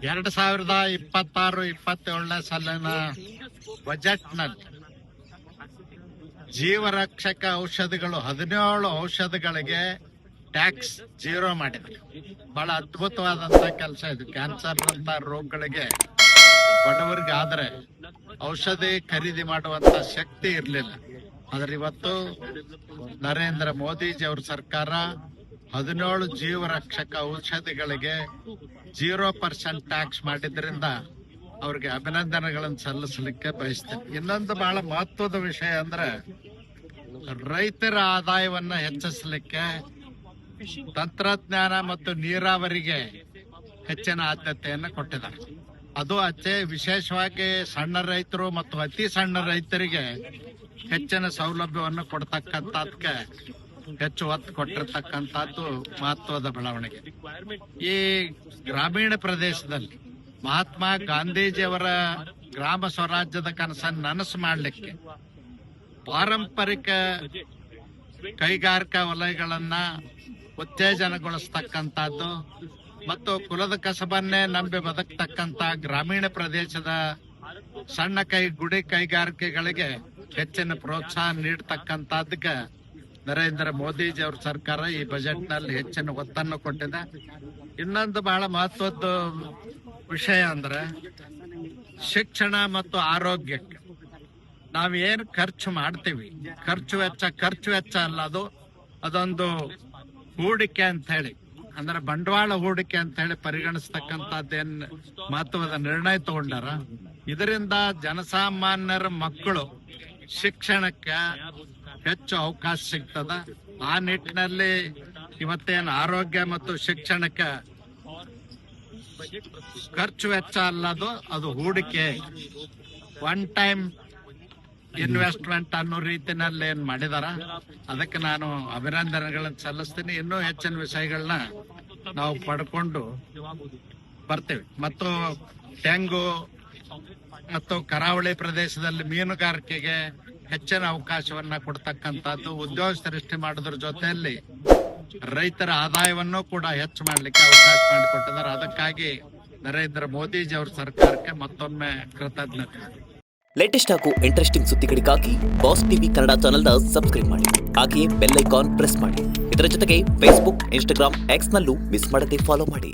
2026-27ನೇ ಸಾಲಿನ ಬಜೆಟ್ನಲ್ಲಿ ಜೀವರಕ್ಷಕ ಔಷಧಿಗಳು 17 ಔಷಧಿಗಳಿಗೆ ಟ್ಯಾಕ್ಸ್ ಜೀರೋ ಮಾಡಿದ್ರು. ಬಹಳ ಅದ್ಭುತವಾದಂತ ಕೆಲಸ ಇದು. ಕ್ಯಾನ್ಸರ್ ಅಂತ ರೋಗಗಳಿಗೆ ಬಡವರಿಗೆ ಆದ್ರೆ ಔಷಧಿ ಖರೀದಿ ಮಾಡುವಂತ ಶಕ್ತಿ ಇರಲಿಲ್ಲ. ಆದ್ರೆ ಇವತ್ತು ನರೇಂದ್ರ ಮೋದಿಜಿ ಅವ್ರ ಸರ್ಕಾರ 17 ಜೀವರಕ್ಷಕ ಔಷಧಿಗಳಿಗೆ 0% ಟ್ಯಾಕ್ಸ್ ಮಾಡಿದ್ರಿಂದ ಅವ್ರಿಗೆ ಅಭಿನಂದನೆಗಳನ್ನು ಸಲ್ಲಿಸಲಿಕ್ಕೆ ಬಯಸ್ತೇನೆ. ಇನ್ನೊಂದು ಬಹಳ ಮಹತ್ವದ ವಿಷಯ ಅಂದ್ರೆ ರೈತರ ಆದಾಯವನ್ನ ಹೆಚ್ಚಿಸಲಿಕ್ಕೆ ತಂತ್ರಜ್ಞಾನ ಮತ್ತು ನೀರಾವರಿಗೆ ಹೆಚ್ಚಿನ ಆದ್ಯತೆಯನ್ನು ಕೊಟ್ಟಿದ್ದಾರೆ. ಅದು ವಿಶೇಷವಾಗಿ ಸಣ್ಣ ರೈತರು ಮತ್ತು ಅತಿ ಸಣ್ಣ ರೈತರಿಗೆ ಹೆಚ್ಚಿನ ಸೌಲಭ್ಯವನ್ನು ಕೊಡ್ತಕ್ಕಂಥದಕ್ಕೆ ಹೆಚ್ಚು ಒತ್ತು ಕೊಟ್ಟಿರ್ತಕ್ಕಂಥದ್ದು ಮಹತ್ವದ ಬೆಳವಣಿಗೆ. ಈ ಗ್ರಾಮೀಣ ಪ್ರದೇಶದಲ್ಲಿ ಮಹಾತ್ಮ ಗಾಂಧೀಜಿಯವರ ಗ್ರಾಮ ಸ್ವರಾಜ್ಯದ ಕನಸನ್ನು ನನಸು ಮಾಡಲಿಕ್ಕೆ ಪಾರಂಪರಿಕ ಕೈಗಾರಿಕಾ ವಲಯಗಳನ್ನ ಉತ್ತೇಜನಗೊಳಿಸ್ತಕ್ಕಂಥದ್ದು ಮತ್ತು ಕುಲದ ಕಸಬನ್ನೇ ನಂಬಿ ಬದುಕ್ತಕ್ಕಂಥ ಗ್ರಾಮೀಣ ಪ್ರದೇಶದ ಸಣ್ಣ ಗುಡಿ ಕೈಗಾರಿಕೆಗಳಿಗೆ ಹೆಚ್ಚಿನ ಪ್ರೋತ್ಸಾಹ ನೀಡತಕ್ಕಂಥದ್ದಕ್ಕೆ ನರೇಂದ್ರ ಮೋದಿಜಿ ಅವ್ರ ಸರ್ಕಾರ ಈ ಬಜೆಟ್ ನಲ್ಲಿ ಹೆಚ್ಚಿನ ಒತ್ತನ್ನು ಕೊಟ್ಟಿದೆ. ಇನ್ನೊಂದು ಬಹಳ ಮಹತ್ವದ ವಿಷಯ ಅಂದ್ರೆ ಶಿಕ್ಷಣ ಮತ್ತು ಆರೋಗ್ಯಕ್ಕೆ ನಾವೇನು ಖರ್ಚು ಮಾಡ್ತೀವಿ, ಖರ್ಚು ವೆಚ್ಚ ಅಲ್ಲ, ಅದೊಂದು ಹೂಡಿಕೆ ಅಂತ ಹೇಳಿ, ಅಂದ್ರೆ ಬಂಡವಾಳ ಹೂಡಿಕೆ ಅಂತ ಹೇಳಿ ಪರಿಗಣಿಸ್ತಕ್ಕಂಥದ್ದೇನ್ ಮಹತ್ವದ ನಿರ್ಣಯ ತಗೊಂಡಾರ. ಇದರಿಂದ ಜನಸಾಮಾನ್ಯರ ಮಕ್ಕಳು ಶಿಕ್ಷಣಕ್ಕೆ ಹೆಚ್ಚು ಅವಕಾಶ ಸಿಗ್ತದ. ಆ ನಿಟ್ಟಿನಲ್ಲಿ ಇವತ್ತೇನು ಆರೋಗ್ಯ ಮತ್ತು ಶಿಕ್ಷಣಕ್ಕೆ ಖರ್ಚು ವೆಚ್ಚ ಅಲ್ಲದು, ಅದು ಹೂಡಿಕೆ, ಒನ್ ಟೈಮ್ ಇನ್ವೆಸ್ಟ್ಮೆಂಟ್ ಅನ್ನೋ ರೀತಿನಲ್ಲಿ ಏನ್ ಮಾಡಿದಾರ ಅದಕ್ಕೆ ನಾನು ಅಭಿನಂದನೆಗಳನ್ನು ಸಲ್ಲಿಸ್ತೀನಿ. ಇನ್ನೂ ಹೆಚ್ಚಿನ ವಿಷಯಗಳನ್ನ ನಾವು ಪಡ್ಕೊಂಡು ಬರ್ತೇವೆ. ಮತ್ತು ತೆಂಗು ಮತ್ತು ಕರಾವಳಿ ಪ್ರದೇಶದಲ್ಲಿ ಮೀನುಗಾರಿಕೆಗೆ ಹೆಚ್ಚಿನ ಅವಕಾಶವನ್ನ ಕೊಡ್ತಕ್ಕಂಥದ್ದು, ಉದ್ಯೋಗ ಸೃಷ್ಟಿ ಮಾಡೋದ್ರ ಜೊತೆಯಲ್ಲಿ ರೈತರ ಆದಾಯವನ್ನು ಕೂಡ ಹೆಚ್ಚು ಮಾಡಲಿಕ್ಕೆ ಅವಕಾಶ ಮಾಡಿಕೊಟ್ಟಿದ್ದಾರೆ. ಅದಕ್ಕಾಗಿ ನರೇಂದ್ರ ಮೋದಿಜಿ ಅವ್ರ ಸರ್ಕಾರಕ್ಕೆ ಮತ್ತೊಮ್ಮೆ ಕೃತಜ್ಞತೆ. ಲೇಟೆಸ್ಟ್ ಹಾಗೂ ಇಂಟ್ರೆಸ್ಟಿಂಗ್ ಸುದ್ದಿಗಳಿಗಾಗಿ ಬಾಸ್ ಟಿವಿ ಕನ್ನಡ ಚಾನೆಲ್ನ ಸಬ್ಸ್ಕ್ರೈಬ್ ಮಾಡಿ. ಹಾಗೆಯೇ ಬೆಲ್ ಐಕಾನ್ ಪ್ರೆಸ್ ಮಾಡಿ. ಇದರ ಜೊತೆಗೆ ಫೇಸ್ಬುಕ್, ಇನ್ಸ್ಟಾಗ್ರಾಮ್, ಎಕ್ಸ್ ನಲ್ಲೂ ಮಿಸ್ ಮಾಡದೆ ಫಾಲೋ ಮಾಡಿ.